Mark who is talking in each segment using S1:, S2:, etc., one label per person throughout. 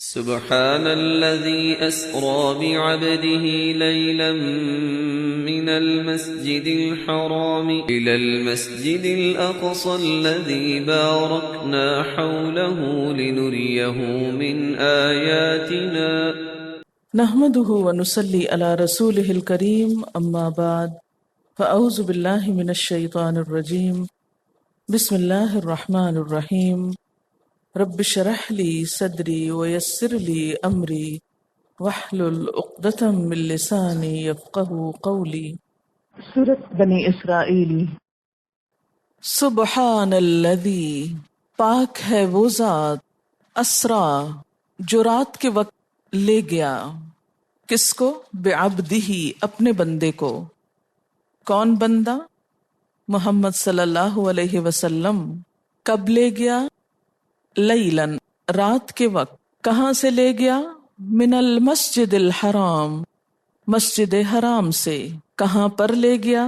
S1: سبحان الذي أسرى بعبده ليلا من المسجد الحرام إلى المسجد الأقصى الذي باركنا حوله لنريه من آياتنا
S2: نحمده ونصلي على رسوله الكريم أما بعد فأعوذ بالله من الشيطان الرجيم بسم الله الرحمن الرحيم رب اشرح لي صدري ويسر لي أمري واحلل عقدة من لساني يفقهوا قولي۔
S3: سورۃ بنی اسرائیل۔
S2: سبحان الذی، پاک ہے وہ ذات، اسرا، جو رات کے وقت لے گیا، کس کو؟ بعبدہ، اپنے بندے کو۔ کون بندہ؟ محمد صلی اللہ علیہ وسلم۔ کب لے گیا؟ لیلاً، رات کے وقت۔ کہاں سے لے گیا؟ من المسجد الحرام، مسجد حرام سے۔ کہاں پر لے گیا؟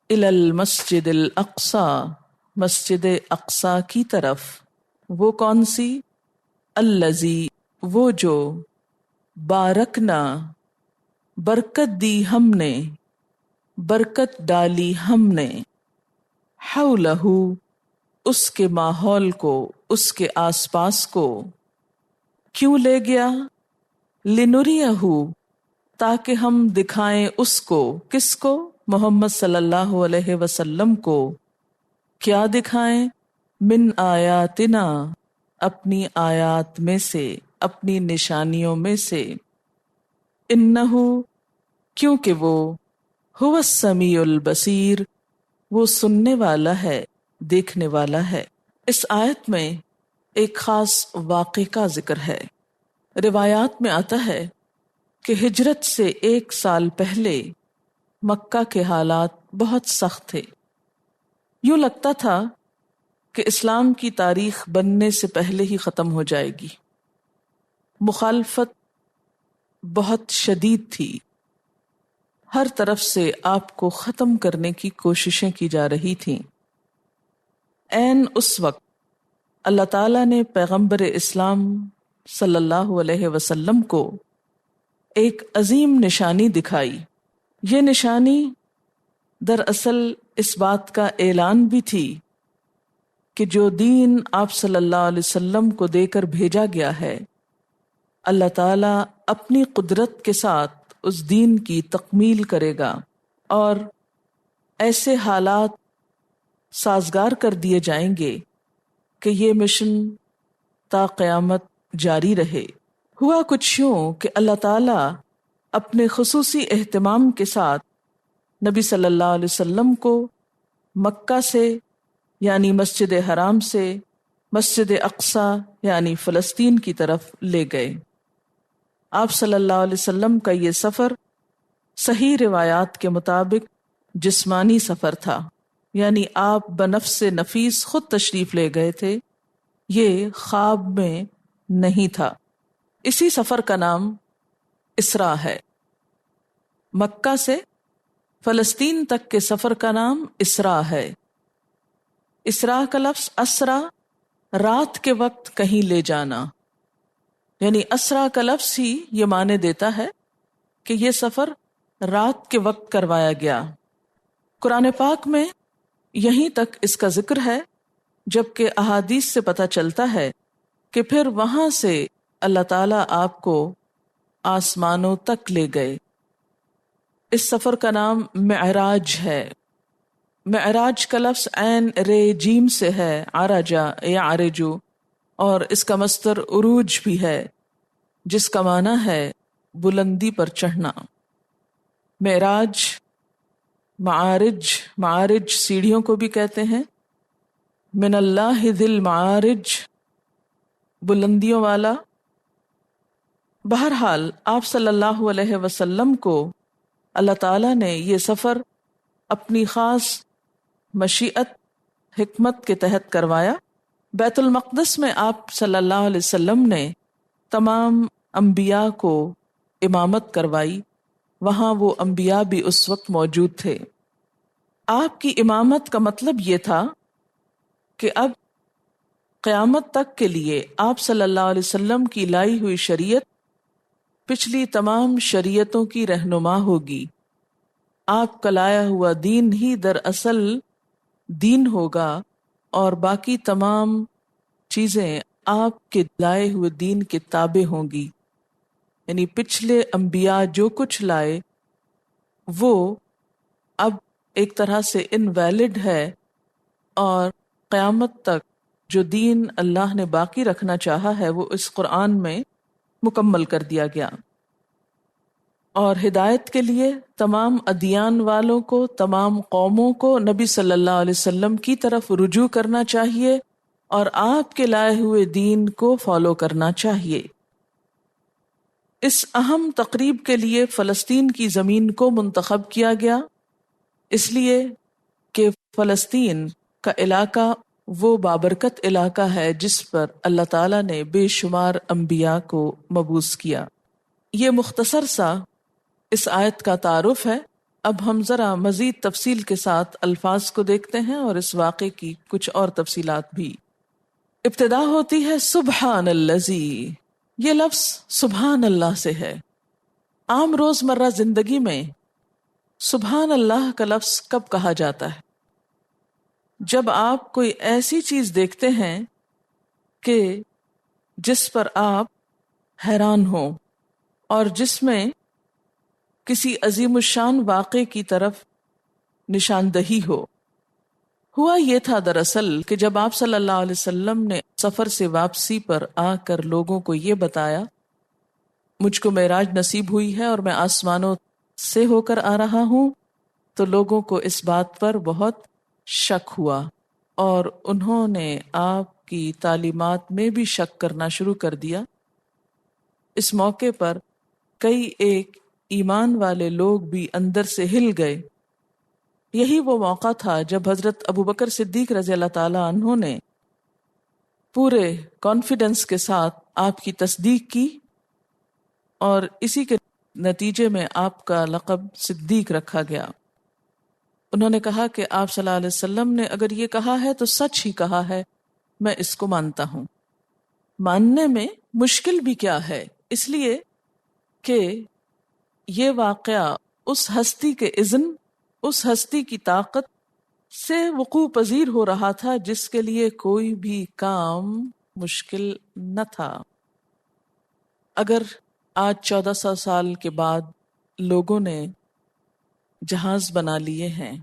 S2: الی المسجد الاقصی، مسجد اقصی کی طرف۔ وہ کون سی؟ الذی، وہ جو، بارکنا، برکت دی ہم نے، برکت ڈالی ہم نے، حولہ، اس کے ماحول کو، اس کے آس پاس کو۔ کیوں لے گیا؟ لنریہ، تاکہ ہم دکھائیں اس کو۔ کس کو؟ محمد صلی اللہ علیہ وسلم کو۔ کیا دکھائیں؟ من آیاتنا، اپنی آیات میں سے، اپنی نشانیوں میں سے۔ انہ، کیونکہ وہ، هو السمیع البصیر، وہ سننے والا ہے، دیکھنے والا ہے۔ اس آیت میں ایک خاص واقعے کا ذکر ہے۔ روایات میں آتا ہے کہ ہجرت سے 1 سال پہلے مکہ کے حالات بہت سخت تھے۔ یوں لگتا تھا کہ اسلام کی تاریخ بننے سے پہلے ہی ختم ہو جائے گی۔ مخالفت بہت شدید تھی، ہر طرف سے آپ کو ختم کرنے کی کوششیں کی جا رہی تھیں۔ عین اس وقت اللہ تعالیٰ نے پیغمبر اسلام صلی اللہ علیہ وسلم کو ایک عظیم نشانی دکھائی۔ یہ نشانی دراصل اس بات کا اعلان بھی تھی کہ جو دین آپ صلی اللہ علیہ وسلم کو دے کر بھیجا گیا ہے، اللہ تعالیٰ اپنی قدرت کے ساتھ اس دین کی تکمیل کرے گا، اور ایسے حالات سازگار کر دیے جائیں گے کہ یہ مشن تا قیامت جاری رہے۔ ہوا کچھ یوں کہ اللہ تعالیٰ اپنے خصوصی اہتمام کے ساتھ نبی صلی اللہ علیہ وسلم کو مکہ سے، یعنی مسجد حرام سے، مسجد اقصی یعنی فلسطین کی طرف لے گئے۔ آپ صلی اللہ علیہ وسلم کا یہ سفر صحیح روایات کے مطابق جسمانی سفر تھا، یعنی آپ بنفس نفیس خود تشریف لے گئے تھے، یہ خواب میں نہیں تھا۔ اسی سفر کا نام اسراء ہے۔ مکہ سے فلسطین تک کے سفر کا نام اسراء ہے۔ اسراء کا لفظ اسرا، رات کے وقت کہیں لے جانا، یعنی اسرا کا لفظ ہی یہ معنی دیتا ہے کہ یہ سفر رات کے وقت کروایا گیا۔ قرآن پاک میں یہیں تک اس کا ذکر ہے، جبکہ احادیث سے پتہ چلتا ہے کہ پھر وہاں سے اللہ تعالیٰ آپ کو آسمانوں تک لے گئے۔ اس سفر کا نام معراج ہے۔ معراج کا لفظ عین رے جیم سے ہے، عرجا یا عرجو، اور اس کا مصدر عروج بھی ہے، جس کا معنی ہے بلندی پر چڑھنا۔ معراج، معارج سیڑھیوں کو بھی کہتے ہیں۔ من اللہ ذی المعارج، بلندیوں والا۔ بہرحال آپ صلی اللہ علیہ وسلم کو اللہ تعالیٰ نے یہ سفر اپنی خاص مشیت، حکمت کے تحت کروایا۔ بیت المقدس میں آپ صلی اللہ علیہ وسلم نے تمام انبیاء کو امامت کروائی، وہاں وہ انبیاء بھی اس وقت موجود تھے۔ آپ کی امامت کا مطلب یہ تھا کہ اب قیامت تک کے لیے آپ صلی اللہ علیہ وسلم کی لائی ہوئی شریعت پچھلی تمام شریعتوں کی رہنما ہوگی. آپ کا لایا ہوا دین ہی دراصل دین ہوگا اور باقی تمام چیزیں آپ کے لائے ہوئے دین کے تابع ہوں گی. یعنی پچھلے انبیاء جو کچھ لائے وہ اب ایک طرح سے انویلڈ ہے، اور قیامت تک جو دین اللہ نے باقی رکھنا چاہا ہے وہ اس قرآن میں مکمل کر دیا گیا. اور ہدایت کے لیے تمام ادیان والوں کو، تمام قوموں کو نبی صلی اللہ علیہ وسلم کی طرف رجوع کرنا چاہیے اور آپ کے لائے ہوئے دین کو فالو کرنا چاہیے. اس اہم تقریب کے لیے فلسطین کی زمین کو منتخب کیا گیا، اس لیے کہ فلسطین کا علاقہ وہ بابرکت علاقہ ہے جس پر اللہ تعالیٰ نے بے شمار انبیاء کو مبعوث کیا. یہ مختصر سا اس آیت کا تعارف ہے. اب ہم ذرا مزید تفصیل کے ساتھ الفاظ کو دیکھتے ہیں اور اس واقعے کی کچھ اور تفصیلات بھی. ابتدا ہوتی ہے سبحان الذی. یہ لفظ سبحان اللہ سے ہے. عام روزمرہ زندگی میں سبحان اللہ کا لفظ کب کہا جاتا ہے؟ جب آپ کوئی ایسی چیز دیکھتے ہیں کہ جس پر آپ حیران ہوں اور جس میں کسی عظیم الشان واقعے کی طرف نشاندہی ہو. ہوا یہ تھا دراصل کہ جب آپ صلی اللہ علیہ وسلم نے سفر سے واپسی پر آ کر لوگوں کو یہ بتایا مجھ کو معراج نصیب ہوئی ہے اور میں آسمانوں سے ہو کر آ رہا ہوں، تو لوگوں کو اس بات پر بہت شک ہوا اور انہوں نے آپ کی تعلیمات میں بھی شک کرنا شروع کر دیا. اس موقع پر کئی ایک ایمان والے لوگ بھی اندر سے ہل گئے. یہی وہ موقع تھا جب حضرت ابوبکر صدیق رضی اللہ تعالی عنہ نے پورے کانفیڈنس کے ساتھ آپ کی تصدیق کی اور اسی کے نتیجے میں آپ کا لقب صدیق رکھا گیا. انہوں نے کہا کہ آپ صلی اللہ علیہ وسلم نے اگر یہ کہا ہے تو سچ ہی کہا ہے، میں اس کو مانتا ہوں. ماننے میں مشکل بھی کیا ہے، اس لیے کہ یہ واقعہ اس ہستی کے اذن، اس ہستی کی طاقت سے وقوع پذیر ہو رہا تھا جس کے لیے کوئی بھی کام مشکل نہ تھا. اگر آج 1400 سال کے بعد لوگوں نے جہاز بنا لیے ہیں،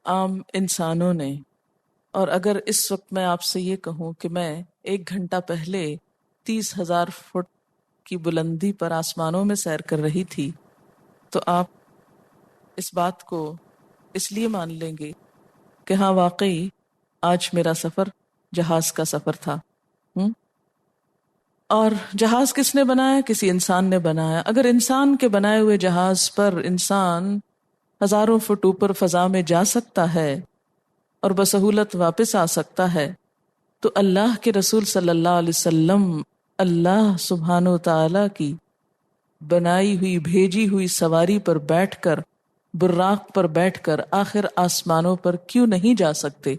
S2: عام انسانوں نے، اور اگر اس وقت میں آپ سے یہ کہوں کہ میں 1 گھنٹہ پہلے 30,000 فٹ کی بلندی پر آسمانوں میں سیر کر رہی تھی، تو آپ اس بات کو اس لیے مان لیں گے کہ ہاں واقعی آج میرا سفر جہاز کا سفر تھا. اور جہاز کس نے بنایا؟ کسی انسان نے بنایا. اگر انسان کے بنائے ہوئے جہاز پر انسان ہزاروں فٹ اوپر فضا میں جا سکتا ہے اور بسہولت واپس آ سکتا ہے، تو اللہ کے رسول صلی اللہ علیہ وسلم اللہ سبحانہ و تعالی کی بنائی ہوئی بھیجی ہوئی سواری پر بیٹھ کر، براق پر بیٹھ کر آخر آسمانوں پر کیوں نہیں جا سکتے؟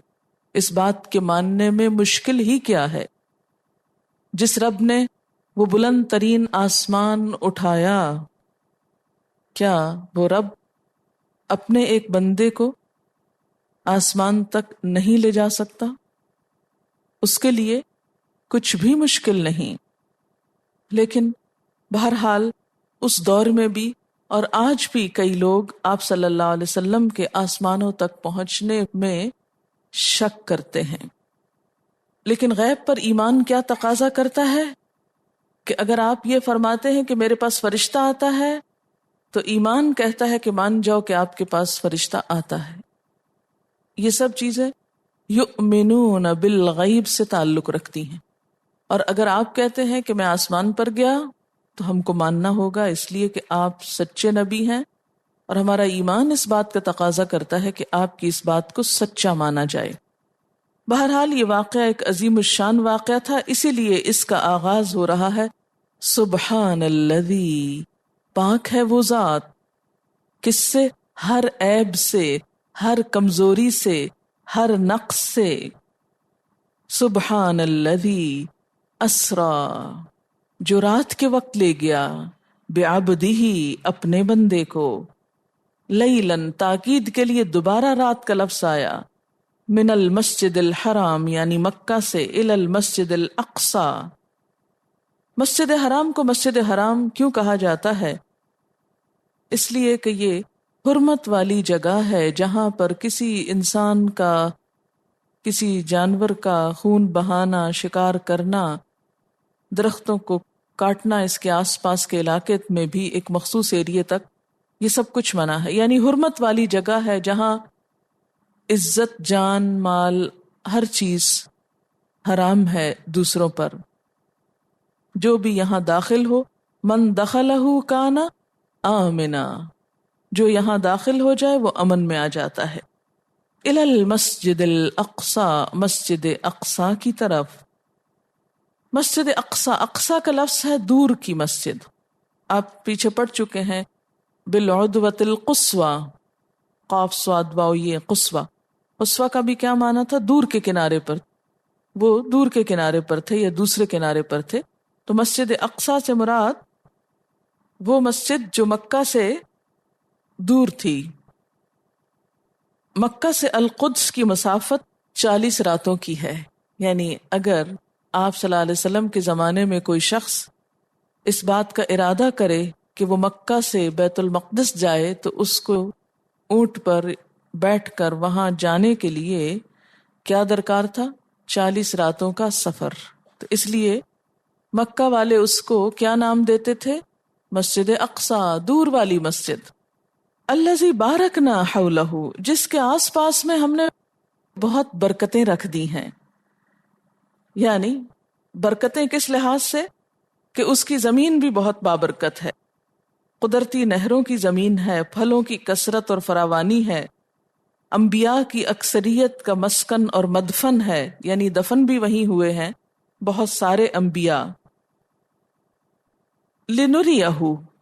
S2: اس بات کے ماننے میں مشکل ہی کیا ہے؟ جس رب نے وہ بلند ترین آسمان اٹھایا، کیا وہ رب اپنے ایک بندے کو آسمان تک نہیں لے جا سکتا؟ اس کے لیے کچھ بھی مشکل نہیں. لیکن بہرحال اس دور میں بھی اور آج بھی کئی لوگ آپ صلی اللہ علیہ وسلم کے آسمانوں تک پہنچنے میں شک کرتے ہیں. لیکن غیب پر ایمان کیا تقاضا کرتا ہے کہ اگر آپ یہ فرماتے ہیں کہ میرے پاس فرشتہ آتا ہے، تو ایمان کہتا ہے کہ مان جاؤ کہ آپ کے پاس فرشتہ آتا ہے. یہ سب چیزیں یؤمنون بالغیب سے تعلق رکھتی ہیں. اور اگر آپ کہتے ہیں کہ میں آسمان پر گیا تو ہم کو ماننا ہوگا، اس لیے کہ آپ سچے نبی ہیں اور ہمارا ایمان اس بات کا تقاضا کرتا ہے کہ آپ کی اس بات کو سچا مانا جائے. بہرحال یہ واقعہ ایک عظیم الشان واقعہ تھا، اسی لیے اس کا آغاز ہو رہا ہے سبحان الذی. پاک ہے وہ ذات، کس سے؟ ہر عیب سے، ہر کمزوری سے، ہر نقص سے. سبحان الذی اسرا، جو رات کے وقت لے گیا، بعبدہ، اپنے بندے کو، لیلاً، تاکید کے لیے دوبارہ رات کا لفظ آیا، من المسجد الحرام یعنی مکہ سے، الی المسجد الاقصی۔ مسجد حرام کو مسجد حرام کیوں کہا جاتا ہے؟ اس لیے کہ یہ حرمت والی جگہ ہے جہاں پر کسی انسان کا، کسی جانور کا خون بہانا، شکار کرنا، درختوں کو کاٹنا، اس کے آس پاس کے علاقے میں بھی ایک مخصوص ایریے تک یہ سب کچھ منع ہے۔ یعنی حرمت والی جگہ ہے جہاں عزت، جان، مال، ہر چیز حرام ہے دوسروں پر۔ جو بھی یہاں داخل ہو، من دخلہ کان آمنا، جو یہاں داخل ہو جائے وہ امن میں آ جاتا ہے۔ الی المسجد الاقصی، مسجد اقصی کی طرف۔ مسجد اقصی، اقصی کا لفظ ہے دور کی مسجد، آپ پیچھے پڑھ چکے ہیں، بالعدوۃ القصوی، قاف صاد واو یہ قصوی۔ قصوی کا بھی کیا معنی تھا؟ دور کے کنارے پر، وہ دور کے کنارے پر تھے یا دوسرے کنارے پر تھے۔ تو مسجد اقصی سے مراد وہ مسجد جو مکہ سے دور تھی۔ مکہ سے القدس کی مسافت 40 راتوں کی ہے، یعنی اگر آپ صلی اللہ علیہ وسلم کے زمانے میں کوئی شخص اس بات کا ارادہ کرے کہ وہ مکہ سے بیت المقدس جائے تو اس کو اونٹ پر بیٹھ کر وہاں جانے کے لیے کیا درکار تھا؟ 40 راتوں کا سفر۔ تو اس لیے مکہ والے اس کو کیا نام دیتے تھے؟ مسجد اقصی، دور والی مسجد۔ الذی بارکنا حولہ، جس کے آس پاس میں ہم نے بہت برکتیں رکھ دی ہیں۔ یعنی برکتیں کس لحاظ سے؟ کہ اس کی زمین بھی بہت بابرکت ہے، قدرتی نہروں کی زمین ہے، پھلوں کی کثرت اور فراوانی ہے، انبیاء کی اکثریت کا مسکن اور مدفن ہے، یعنی دفن بھی وہیں ہوئے ہیں بہت سارے انبیاء۔ لنریہ،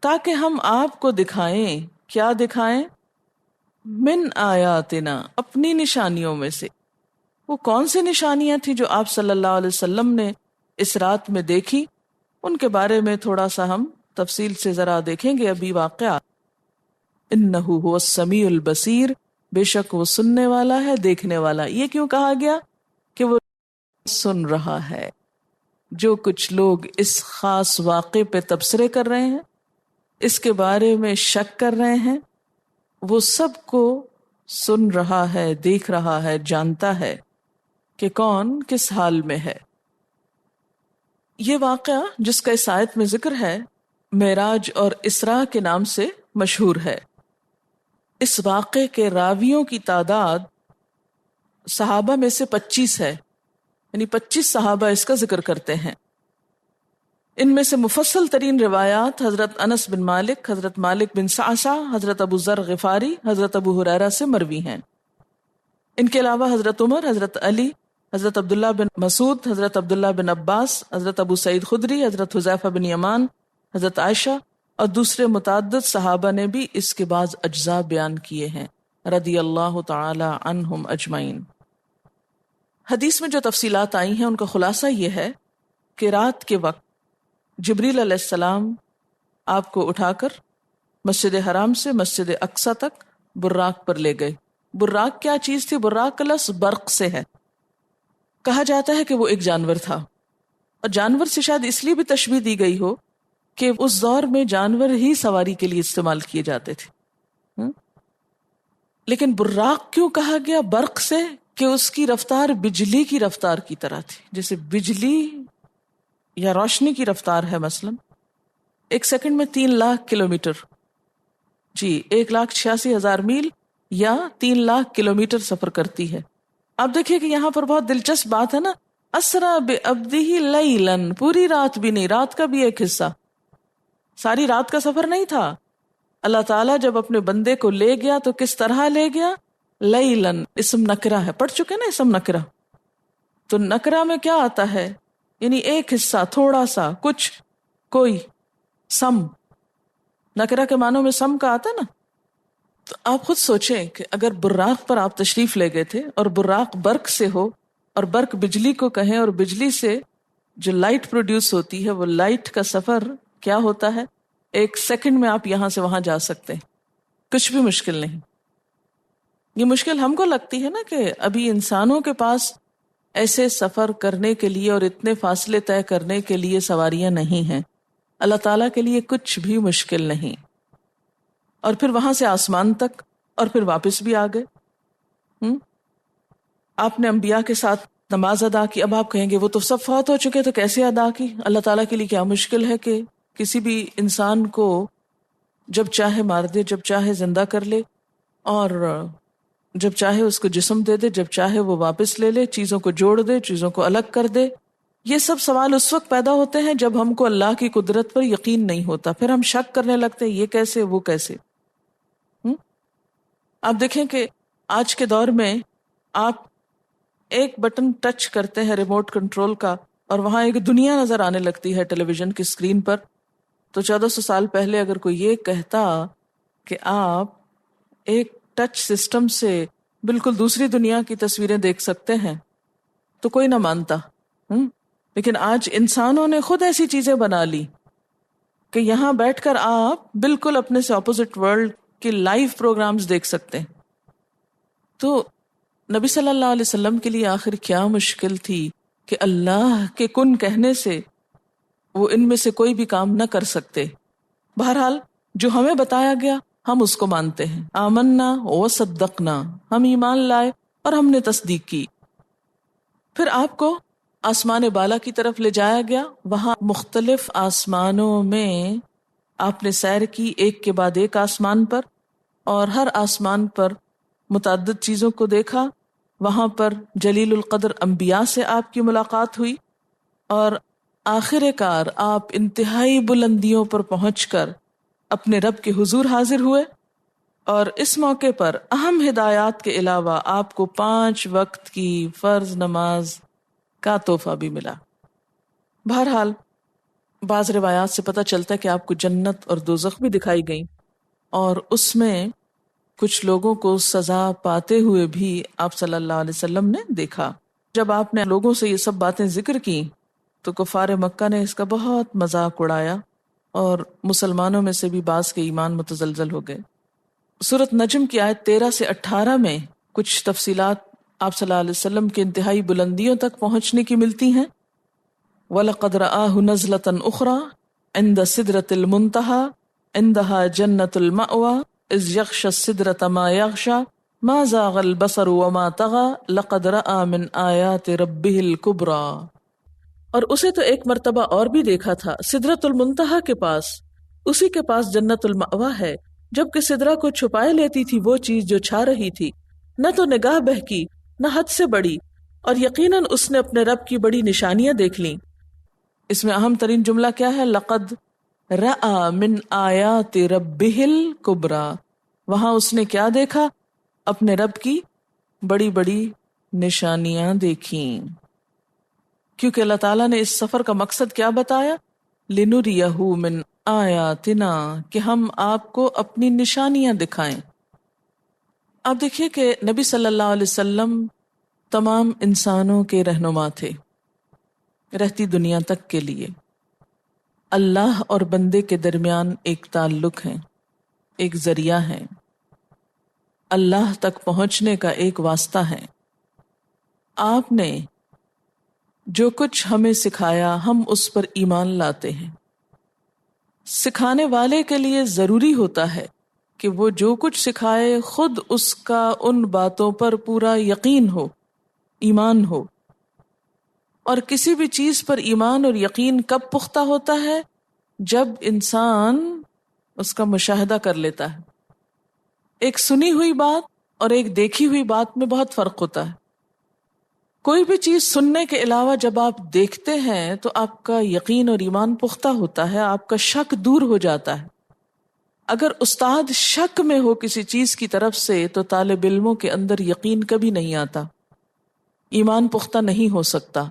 S2: تاکہ ہم آپ کو دکھائیں، کیا دکھائیں؟ من آیاتنا، اپنی نشانیوں میں سے۔ وہ کون سی نشانیاں تھیں جو آپ صلی اللہ علیہ وسلم نے اس رات میں دیکھی؟ ان کے بارے میں تھوڑا سا ہم تفصیل سے ذرا دیکھیں گے ابھی واقعہ۔ انہ هو السمیع البصیر، بے شک وہ سننے والا ہے، دیکھنے والا۔ یہ کیوں کہا گیا؟ کہ وہ سن رہا ہے۔ جو کچھ لوگ اس خاص واقعے پہ تبصرے کر رہے ہیں، اس کے بارے میں شک کر رہے ہیں، وہ سب کو سن رہا ہے، دیکھ رہا ہے، جانتا ہے کہ کون کس حال میں ہے۔ یہ واقعہ جس کا اس آیت میں ذکر ہے، معراج اور اسراء کے نام سے مشہور ہے۔ اس واقعے کے راویوں کی تعداد صحابہ میں سے 25 ہے، یعنی 25 صحابہ اس کا ذکر کرتے ہیں۔ ان میں سے مفصل ترین روایات حضرت انس بن مالک، حضرت مالک بن صعصع، حضرت ابو ذر غفاری، حضرت ابو ہریرہ سے مروی ہیں۔ ان کے علاوہ حضرت عمر، حضرت علی، حضرت عبداللہ بن مسعود، حضرت عبداللہ بن عباس، حضرت ابو سعید خدری، حضرت حذیفہ بن یمان، حضرت عائشہ اور دوسرے متعدد صحابہ نے بھی اس کے بعض اجزاء بیان کیے ہیں، رضی اللہ تعالی عنہم اجمعین۔ حدیث میں جو تفصیلات آئی ہیں ان کا خلاصہ یہ ہے کہ رات کے وقت جبریل علیہ السلام آپ کو اٹھا کر مسجد حرام سے مسجد اقصی تک براق پر لے گئے۔ براق کیا چیز تھی؟ براق کا لفظ برق سے ہے۔ کہا جاتا ہے کہ وہ ایک جانور تھا، اور جانور سے شاید اس لیے بھی تشبیہ دی گئی ہو کہ اس دور میں جانور ہی سواری کے لیے استعمال کیے جاتے تھے۔ لیکن براق کیوں کہا گیا برق سے؟ کہ اس کی رفتار بجلی کی رفتار کی طرح تھی، جیسے بجلی یا روشنی کی رفتار ہے۔ مثلا 1 سیکنڈ میں 3 لاکھ کلومیٹر، جی 1,86,000 میل یا 3 لاکھ کلومیٹر سفر کرتی ہے۔ اب دیکھیے کہ یہاں پر بہت دلچسپ بات ہے نا، اسرا بعبدہ لیلاً، پوری رات بھی نہیں، رات کا بھی ایک حصہ، ساری رات کا سفر نہیں تھا۔ اللہ تعالیٰ جب اپنے بندے کو لے گیا تو کس طرح لے گیا؟ لیلاً، اسم نکرہ ہے، پڑھ چکے نا اسم نکرہ، تو نکرہ میں کیا آتا ہے؟ یعنی ایک حصہ، تھوڑا سا، کچھ، کوئی، سم، نکرہ کے معنوں میں سم کا آتا نا۔ تو آپ خود سوچیں کہ اگر براق پر آپ تشریف لے گئے تھے اور براق برق سے ہو اور برق بجلی کو کہیں، اور بجلی سے جو لائٹ پروڈیوس ہوتی ہے، وہ لائٹ کا سفر کیا ہوتا ہے، 1 سیکنڈ میں آپ یہاں سے وہاں جا سکتے ہیں، کچھ بھی مشکل نہیں۔ یہ مشکل ہم کو لگتی ہے نا کہ ابھی انسانوں کے پاس ایسے سفر کرنے کے لیے اور اتنے فاصلے طے کرنے کے لیے سواریاں نہیں ہیں، اللہ تعالیٰ کے لیے کچھ بھی مشکل نہیں۔ اور پھر وہاں سے آسمان تک، اور پھر واپس بھی آ گئے۔ آپ نے انبیاء کے ساتھ نماز ادا کی، اب آپ کہیں گے وہ تو سب فوت ہو چکے تو کیسے ادا کی؟ اللہ تعالیٰ کے لیے کیا مشکل ہے کہ کسی بھی انسان کو جب چاہے مار دے، جب چاہے زندہ کر لے، اور جب چاہے اس کو جسم دے دے، جب چاہے وہ واپس لے لے، چیزوں کو جوڑ دے، چیزوں کو الگ کر دے۔ یہ سب سوال اس وقت پیدا ہوتے ہیں جب ہم کو اللہ کی قدرت پر یقین نہیں ہوتا، پھر ہم شک کرنے لگتے ہیں یہ کیسے، وہ کیسے۔ آپ دیکھیں کہ آج کے دور میں آپ ایک بٹن ٹچ کرتے ہیں ریموٹ کنٹرول کا، اور وہاں ایک دنیا نظر آنے لگتی ہے ٹیلی ویژن کی اسکرین پر۔ تو 1400 سال پہلے اگر کوئی یہ کہتا کہ آپ ایک ٹچ سسٹم سے بالکل دوسری دنیا کی تصویریں دیکھ سکتے ہیں تو کوئی نہ مانتا۔ لیکن آج انسانوں نے خود ایسی چیزیں بنا لی کہ یہاں بیٹھ کر آپ بالکل اپنے سے اپوزٹ ورلڈ کے لائیو پروگرامز دیکھ سکتے ہیں۔ تو نبی صلی اللہ علیہ وسلم کے لیے آخر کیا مشکل تھی کہ اللہ کے کن کہنے سے وہ ان میں سے کوئی بھی کام نہ کر سکتے؟ بہرحال جو ہمیں بتایا گیا ہم اس کو مانتے ہیں، آمنا و صدقنا، ہم ایمان لائے اور ہم نے تصدیق کی۔ پھر آپ کو آسمان بالا کی طرف لے جایا گیا، وہاں مختلف آسمانوں میں آپ نے سیر کی، ایک کے بعد ایک آسمان پر، اور ہر آسمان پر متعدد چیزوں کو دیکھا۔ وہاں پر جلیل القدر انبیاء سے آپ کی ملاقات ہوئی، اور آخر کار آپ انتہائی بلندیوں پر پہنچ کر اپنے رب کے حضور حاضر ہوئے، اور اس موقع پر اہم ہدایات کے علاوہ آپ کو 5 وقت کی فرض نماز کا تحفہ بھی ملا۔ بہرحال بعض روایات سے پتہ چلتا ہے کہ آپ کو جنت اور دوزخ بھی دکھائی گئیں، اور اس میں کچھ لوگوں کو سزا پاتے ہوئے بھی آپ صلی اللہ علیہ وسلم نے دیکھا۔ جب آپ نے لوگوں سے یہ سب باتیں ذکر کی تو کفار مکہ نے اس کا بہت مذاق اڑایا، اور مسلمانوں میں سے بھی بعض کے ایمان متزلزل ہو گئے۔ سورۃ نجم کی آیت 13 سے 18 میں کچھ تفصیلات آپ صلی اللہ علیہ وسلم کے انتہائی بلندیوں تک پہنچنے کی ملتی ہیں۔ وَلَقَدْ رَآهُ نَزْلَةً أُخْرَى عِنْدَ سِدْرَةِ الْمُنْتَهَى عِنْدَهَا جَنَّةُ الْمَأْوَى إِذْ يَغْشَى السِّدْرَةَ مَا يَغْشَى مَا زَاغَ الْبَصَرُ وَمَا طَغَى لَقَدْ رَآى مِنْ آيَاتِ رَبِّهِ الْكُبْرَى۔ اور اسے تو ایک مرتبہ اور بھی دیکھا تھا سدرۃ المنتہا کے پاس، اسی کے پاس جنت المأویٰ ہے، جبکہ سدرہ کو چھپائے لیتی تھی وہ چیز جو چھا رہی تھی، نہ تو نگاہ بہکی نہ حد سے بڑی، اور یقیناً اس نے اپنے رب کی بڑی نشانیاں دیکھ لیں۔ اس میں اہم ترین جملہ کیا ہے؟ لقد رأى من آیات ربہ الکبریٰ۔ وہاں اس نے کیا دیکھا؟ اپنے رب کی بڑی بڑی نشانیاں دیکھیں، کیونکہ اللہ تعالیٰ نے اس سفر کا مقصد کیا بتایا؟ لِنُرِيَهُ مِنْ آیاتنا، کہ ہم آپ کو اپنی نشانیاں دکھائیں۔ آپ دیکھیے کہ نبی صلی اللہ علیہ وسلم تمام انسانوں کے رہنما تھے رہتی دنیا تک کے لیے۔ اللہ اور بندے کے درمیان ایک تعلق ہے، ایک ذریعہ ہے، اللہ تک پہنچنے کا ایک واسطہ ہے۔ آپ نے جو کچھ ہمیں سکھایا ہم اس پر ایمان لاتے ہیں۔ سکھانے والے کے لیے ضروری ہوتا ہے کہ وہ جو کچھ سکھائے خود اس کا ان باتوں پر پورا یقین ہو، ایمان ہو۔ اور کسی بھی چیز پر ایمان اور یقین کب پختہ ہوتا ہے؟ جب انسان اس کا مشاہدہ کر لیتا ہے۔ ایک سنی ہوئی بات اور ایک دیکھی ہوئی بات میں بہت فرق ہوتا ہے۔ کوئی بھی چیز سننے کے علاوہ جب آپ دیکھتے ہیں تو آپ کا یقین اور ایمان پختہ ہوتا ہے، آپ کا شک دور ہو جاتا ہے۔ اگر استاد شک میں ہو کسی چیز کی طرف سے تو طالب علموں کے اندر یقین کبھی نہیں آتا، ایمان پختہ نہیں ہو سکتا۔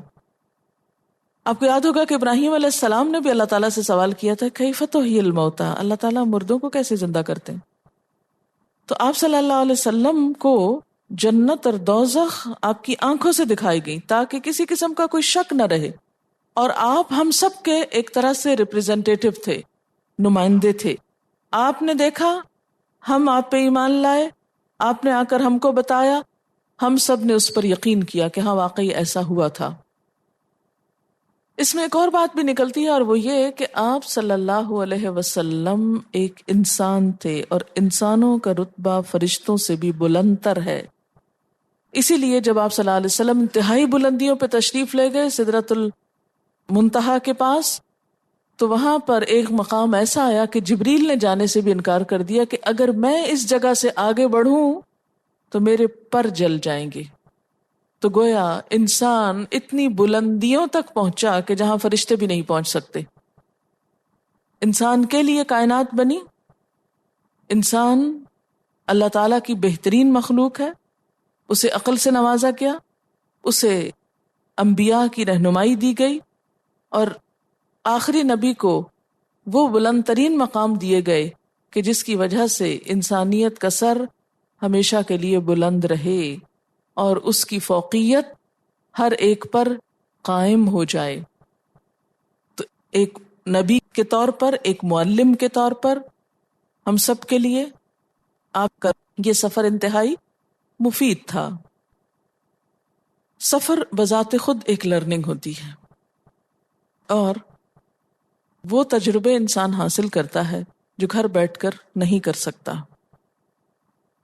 S2: آپ کو یاد ہوگا کہ ابراہیم علیہ السلام نے بھی اللہ تعالیٰ سے سوال کیا تھا کیف تحیی الموتیٰ، اللہ تعالیٰ مردوں کو کیسے زندہ کرتے ہیں؟ تو آپ صلی اللہ علیہ وسلم کو جنت اور دوزخ آپ کی آنکھوں سے دکھائی گئی تاکہ کسی قسم کا کوئی شک نہ رہے، اور آپ ہم سب کے ایک طرح سے ریپریزنٹیٹو تھے، نمائندے تھے. آپ نے دیکھا، ہم آپ پہ ایمان لائے، آپ نے آ کر ہم کو بتایا، ہم سب نے اس پر یقین کیا کہ ہاں واقعی ایسا ہوا تھا. اس میں ایک اور بات بھی نکلتی ہے، اور وہ یہ کہ آپ صلی اللہ علیہ وسلم ایک انسان تھے، اور انسانوں کا رتبہ فرشتوں سے بھی بلند تر ہے. اسی لیے جب آپ صلی اللہ علیہ وسلم انتہائی بلندیوں پہ تشریف لے گئے سدرۃ المنتہا کے پاس، تو وہاں پر ایک مقام ایسا آیا کہ جبریل نے جانے سے بھی انکار کر دیا کہ اگر میں اس جگہ سے آگے بڑھوں تو میرے پر جل جائیں گے. تو گویا انسان اتنی بلندیوں تک پہنچا کہ جہاں فرشتے بھی نہیں پہنچ سکتے. انسان کے لیے کائنات بنی، انسان اللہ تعالیٰ کی بہترین مخلوق ہے، اسے عقل سے نوازا گیا، اسے انبیاء کی رہنمائی دی گئی، اور آخری نبی کو وہ بلند ترین مقام دیے گئے کہ جس کی وجہ سے انسانیت کا سر ہمیشہ کے لیے بلند رہے اور اس کی فوقیت ہر ایک پر قائم ہو جائے. تو ایک نبی کے طور پر، ایک معلم کے طور پر ہم سب کے لیے آپ کا یہ سفر انتہائی مفید تھا. سفر بذات خود ایک لرننگ ہوتی ہے، اور وہ تجربے انسان حاصل کرتا ہے جو گھر بیٹھ کر نہیں کر سکتا.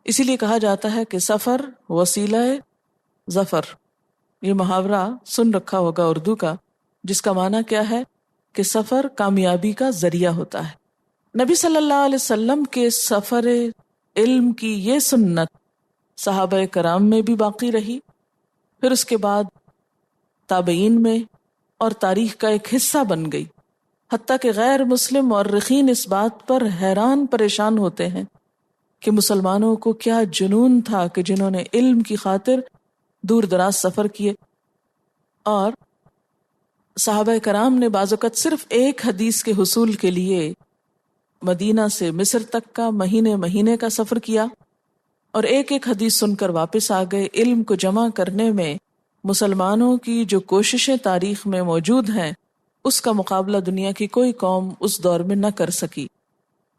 S2: اسی لیے کہا جاتا ہے کہ سفر وسیلہ ظفر. یہ محاورہ سن رکھا ہوگا اردو کا، جس کا معنی کیا ہے کہ سفر کامیابی کا ذریعہ ہوتا ہے. نبی صلی اللہ علیہ وسلم کے سفر علم کی یہ سنت صحابہ کرام میں بھی باقی رہی، پھر اس کے بعد تابعین میں، اور تاریخ کا ایک حصہ بن گئی. حتیٰ کہ غیر مسلم مورخین اس بات پر حیران پریشان ہوتے ہیں کہ مسلمانوں کو کیا جنون تھا کہ جنہوں نے علم کی خاطر دور دراز سفر کیے. اور صحابہ کرام نے بعض اوقات صرف ایک حدیث کے حصول کے لیے مدینہ سے مصر تک کا مہینے کا سفر کیا، اور ایک ایک حدیث سن کر واپس آ گئے. علم کو جمع کرنے میں مسلمانوں کی جو کوششیں تاریخ میں موجود ہیں، اس کا مقابلہ دنیا کی کوئی قوم اس دور میں نہ کر سکی.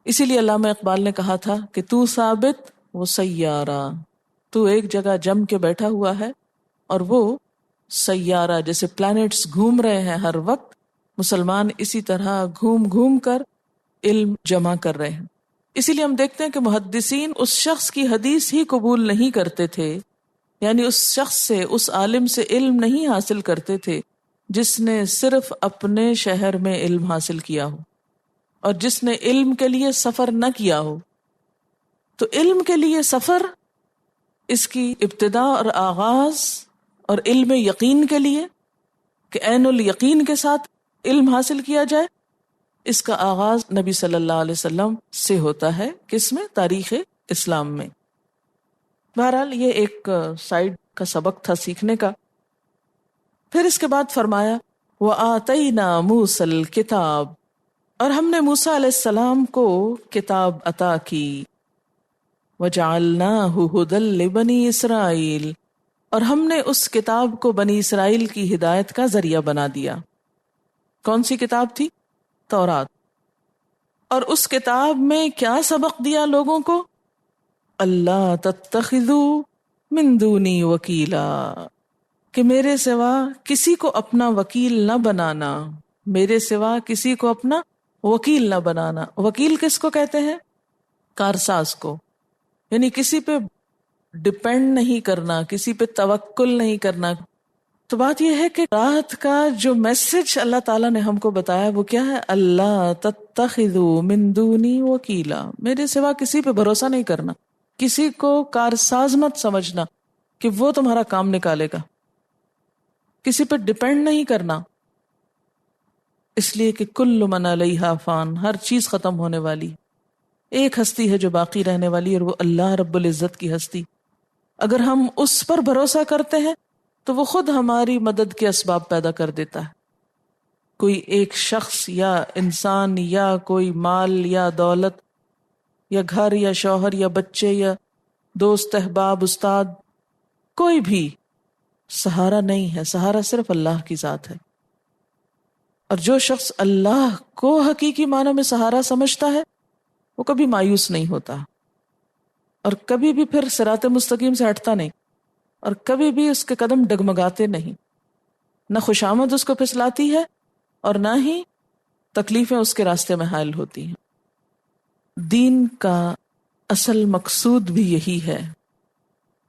S2: اسی لیے علامہ اقبال نے کہا تھا کہ تو ثابت وہ سیارہ، تو ایک جگہ جم کے بیٹھا ہوا ہے اور وہ سیارہ، جیسے پلانٹس گھوم رہے ہیں ہر وقت، مسلمان اسی طرح گھوم گھوم کر علم جمع کر رہے ہیں. اسی لیے ہم دیکھتے ہیں کہ محدثین اس شخص کی حدیث ہی قبول نہیں کرتے تھے، یعنی اس شخص سے، اس عالم سے علم نہیں حاصل کرتے تھے جس نے صرف اپنے شہر میں علم حاصل کیا ہو اور جس نے علم کے لیے سفر نہ کیا ہو. تو علم کے لیے سفر، اس کی ابتدا اور آغاز، اور علم یقین کے لیے کہ عین الیقین کے ساتھ علم حاصل کیا جائے، اس کا آغاز نبی صلی اللہ علیہ وسلم سے ہوتا ہے. کس میں؟ تاریخ اسلام میں. بہرحال یہ ایک سائیڈ کا سبق تھا سیکھنے کا. پھر اس کے بعد فرمایا وَآتَيْنَا مُوسَى الْكِتَابَ، اور ہم نے موسیٰ علیہ السلام کو کتاب عطا کی. وَجَعَلْنَاهُ هُدًى لِبَنِي إِسْرَائِيلَ، اور ہم نے اس کتاب کو بنی اسرائیل کی ہدایت کا ذریعہ بنا دیا. کون سی کتاب تھی؟ تورات. اور اس کتاب میں کیا سبق دیا لوگوں کو؟ اللہ تتخذوا من دونی وکیلا، کہ میرے سوا کسی کو اپنا وکیل نہ بنانا، میرے سوا کسی کو اپنا وکیل نہ بنانا. وکیل کس کو کہتے ہیں؟ کارساز کو، یعنی کسی پہ ڈپینڈ نہیں کرنا، کسی پہ توکل نہیں کرنا. تو بات یہ ہے کہ رات کا جو میسج اللہ تعالیٰ نے ہم کو بتایا وہ کیا ہے؟ اللہ تتخذوا من دونی وکیلا، میرے سوا کسی پہ بھروسہ نہیں کرنا، کسی کو کارساز مت سمجھنا کہ وہ تمہارا کام نکالے گا، کسی پہ ڈپینڈ نہیں کرنا. اس لیے کہ کل من علیہا فان، ہر چیز ختم ہونے والی، ایک ہستی ہے جو باقی رہنے والی، اور وہ اللہ رب العزت کی ہستی. اگر ہم اس پر بھروسہ کرتے ہیں تو وہ خود ہماری مدد کے اسباب پیدا کر دیتا ہے. کوئی ایک شخص یا انسان یا کوئی مال یا دولت یا گھر یا شوہر یا بچے یا دوست احباب استاد کوئی بھی سہارا نہیں ہے، سہارا صرف اللہ کی ذات ہے. اور جو شخص اللہ کو حقیقی معنوں میں سہارا سمجھتا ہے وہ کبھی مایوس نہیں ہوتا، اور کبھی بھی پھر صراط مستقیم سے ہٹتا نہیں، اور کبھی بھی اس کے قدم ڈگمگاتے نہیں. نہ خوشامد اس کو پھسلاتی ہے اور نہ ہی تکلیفیں اس کے راستے میں حائل ہوتی ہیں. دین کا اصل مقصود بھی یہی ہے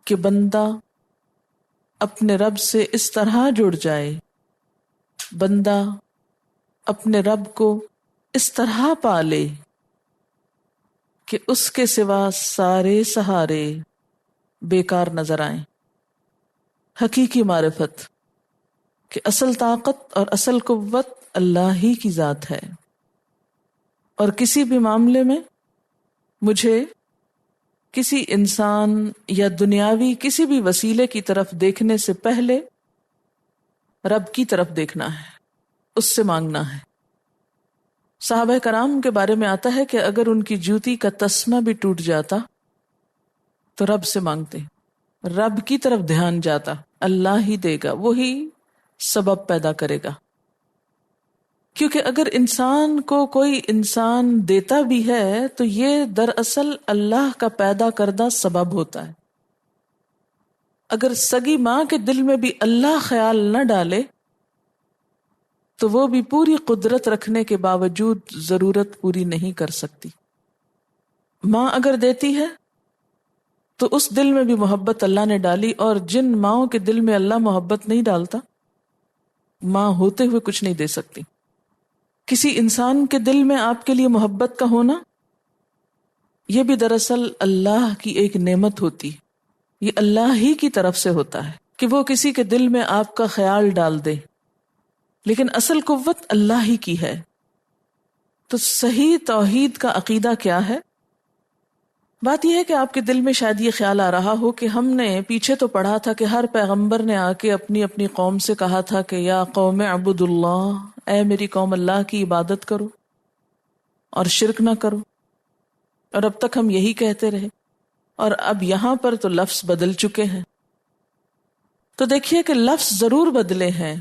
S2: کہ بندہ اپنے رب سے اس طرح جڑ جائے، بندہ اپنے رب کو اس طرح پالے کہ اس کے سوا سارے سہارے بیکار نظر آئیں. حقیقی معرفت کہ اصل طاقت اور اصل قوت اللہ ہی کی ذات ہے، اور کسی بھی معاملے میں مجھے کسی انسان یا دنیاوی کسی بھی وسیلے کی طرف دیکھنے سے پہلے رب کی طرف دیکھنا ہے، اس سے مانگنا ہے. صحابہ کرام کے بارے میں آتا ہے کہ اگر ان کی جوتی کا تسمہ بھی ٹوٹ جاتا تو رب سے مانگتے، رب کی طرف دھیان جاتا، اللہ ہی دے گا، وہی سبب پیدا کرے گا. کیونکہ اگر انسان کو کوئی انسان دیتا بھی ہے تو یہ دراصل اللہ کا پیدا کردہ سبب ہوتا ہے. اگر سگی ماں کے دل میں بھی اللہ خیال نہ ڈالے تو وہ بھی پوری قدرت رکھنے کے باوجود ضرورت پوری نہیں کر سکتی. ماں اگر دیتی ہے تو اس دل میں بھی محبت اللہ نے ڈالی، اور جن ماؤں کے دل میں اللہ محبت نہیں ڈالتا ماں ہوتے ہوئے کچھ نہیں دے سکتی. کسی انسان کے دل میں آپ کے لیے محبت کا ہونا یہ بھی دراصل اللہ کی ایک نعمت ہوتی، یہ اللہ ہی کی طرف سے ہوتا ہے کہ وہ کسی کے دل میں آپ کا خیال ڈال دے. لیکن اصل قوت اللہ ہی کی ہے. تو صحیح توحید کا عقیدہ کیا ہے؟ بات یہ ہے کہ آپ کے دل میں شاید یہ خیال آ رہا ہو کہ ہم نے پیچھے تو پڑھا تھا کہ ہر پیغمبر نے آ کے اپنی اپنی قوم سے کہا تھا کہ یا قوم اعبدوا اللہ، اے میری قوم اللہ کی عبادت کرو اور شرک نہ کرو، اور اب تک ہم یہی کہتے رہے، اور اب یہاں پر تو لفظ بدل چکے ہیں. تو دیکھیے کہ لفظ ضرور بدلے ہیں،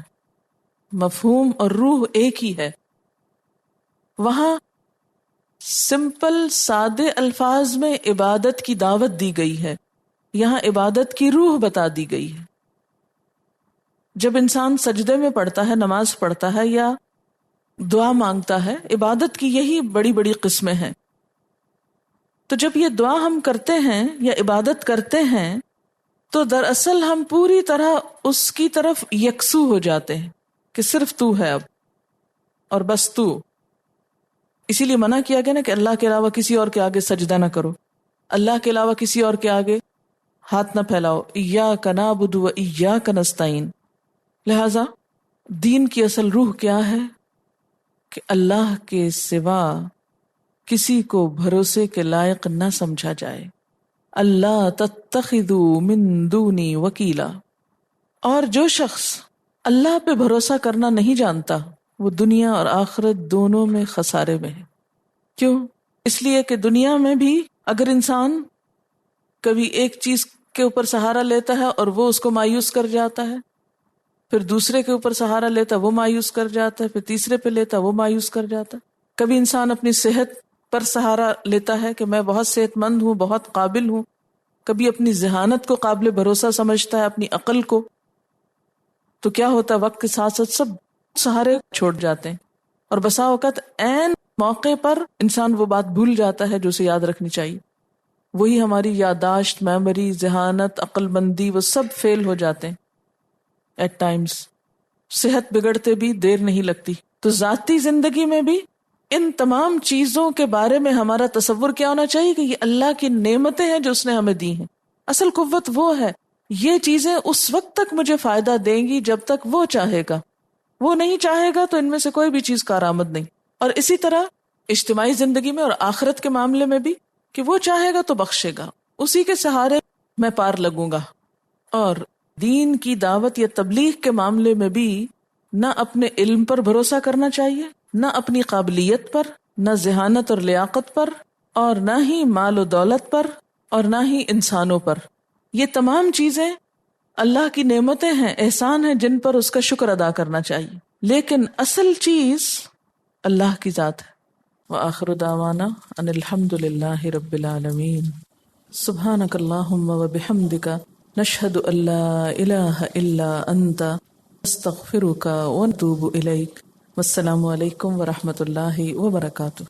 S2: مفہوم اور روح ایک ہی ہے. وہاں سمپل سادے الفاظ میں عبادت کی دعوت دی گئی ہے، یہاں عبادت کی روح بتا دی گئی ہے. جب انسان سجدے میں پڑھتا ہے، نماز پڑھتا ہے یا دعا مانگتا ہے، عبادت کی یہی بڑی بڑی قسمیں ہیں. تو جب یہ دعا ہم کرتے ہیں یا عبادت کرتے ہیں تو دراصل ہم پوری طرح اس کی طرف یکسو ہو جاتے ہیں کہ صرف تو ہے اب، اور بس تو. اسی لیے منع کیا گیا نا کہ اللہ کے علاوہ کسی اور کے آگے سجدہ نہ کرو، اللہ کے علاوہ کسی اور کے آگے ہاتھ نہ پھیلاؤ. ایاک نعبد و ایاک نستعین. لہذا دین کی اصل روح کیا ہے کہ اللہ کے سوا کسی کو بھروسے کے لائق نہ سمجھا جائے. اللہ تتخذوا من دونی وکیلا. اور جو شخص اللہ پہ بھروسہ کرنا نہیں جانتا وہ دنیا اور آخرت دونوں میں خسارے میں ہے. کیوں؟ اس لیے کہ دنیا میں بھی اگر انسان کبھی ایک چیز کے اوپر سہارا لیتا ہے اور وہ اس کو مایوس کر جاتا ہے، پھر دوسرے کے اوپر سہارا لیتا ہے وہ مایوس کر جاتا ہے، پھر تیسرے پہ لیتا ہے وہ مایوس کر جاتا ہے. کبھی انسان اپنی صحت پر سہارا لیتا ہے کہ میں بہت صحت مند ہوں، بہت قابل ہوں. کبھی اپنی ذہانت کو قابل بھروسہ سمجھتا ہے، اپنی عقل کو. تو کیا ہوتا ہے، وقت کے ساتھ ساتھ سب سہارے چھوڑ جاتے ہیں، اور بسا اوقات عین موقع پر انسان وہ بات بھول جاتا ہے جو اسے یاد رکھنی چاہیے. وہی ہماری یادداشت، میموری، ذہانت، عقل مندی، وہ سب فیل ہو جاتے ہیں ایٹ ٹائمز. صحت بگڑتے بھی دیر نہیں لگتی. تو ذاتی زندگی میں بھی ان تمام چیزوں کے بارے میں ہمارا تصور کیا ہونا چاہیے کہ یہ اللہ کی نعمتیں ہیں جو اس نے ہمیں دی ہیں. اصل قوت وہ ہے، یہ چیزیں اس وقت تک مجھے فائدہ دیں گی جب تک وہ چاہے گا، وہ نہیں چاہے گا تو ان میں سے کوئی بھی چیز کارآمد نہیں. اور اسی طرح اجتماعی زندگی میں اور آخرت کے معاملے میں بھی کہ وہ چاہے گا تو بخشے گا، اسی کے سہارے میں پار لگوں گا. اور دین کی دعوت یا تبلیغ کے معاملے میں بھی نہ اپنے علم پر بھروسہ کرنا چاہیے، نہ اپنی قابلیت پر، نہ ذہانت اور لیاقت پر، اور نہ ہی مال و دولت پر، اور نہ ہی انسانوں پر. یہ تمام چیزیں اللہ کی نعمتیں ہیں، احسان ہیں جن پر اس کا شکر ادا کرنا چاہیے، لیکن اصل چیز اللہ کی ذات ہے۔ وآخر دعوانا ان الحمد للہ رب العالمین۔ سبحانک اللہم وبحمدک نشہد ان لا الہ الا انت استغفرک ونتوب الیک۔ والسلام علیکم ورحمۃ اللہ وبرکاتہ۔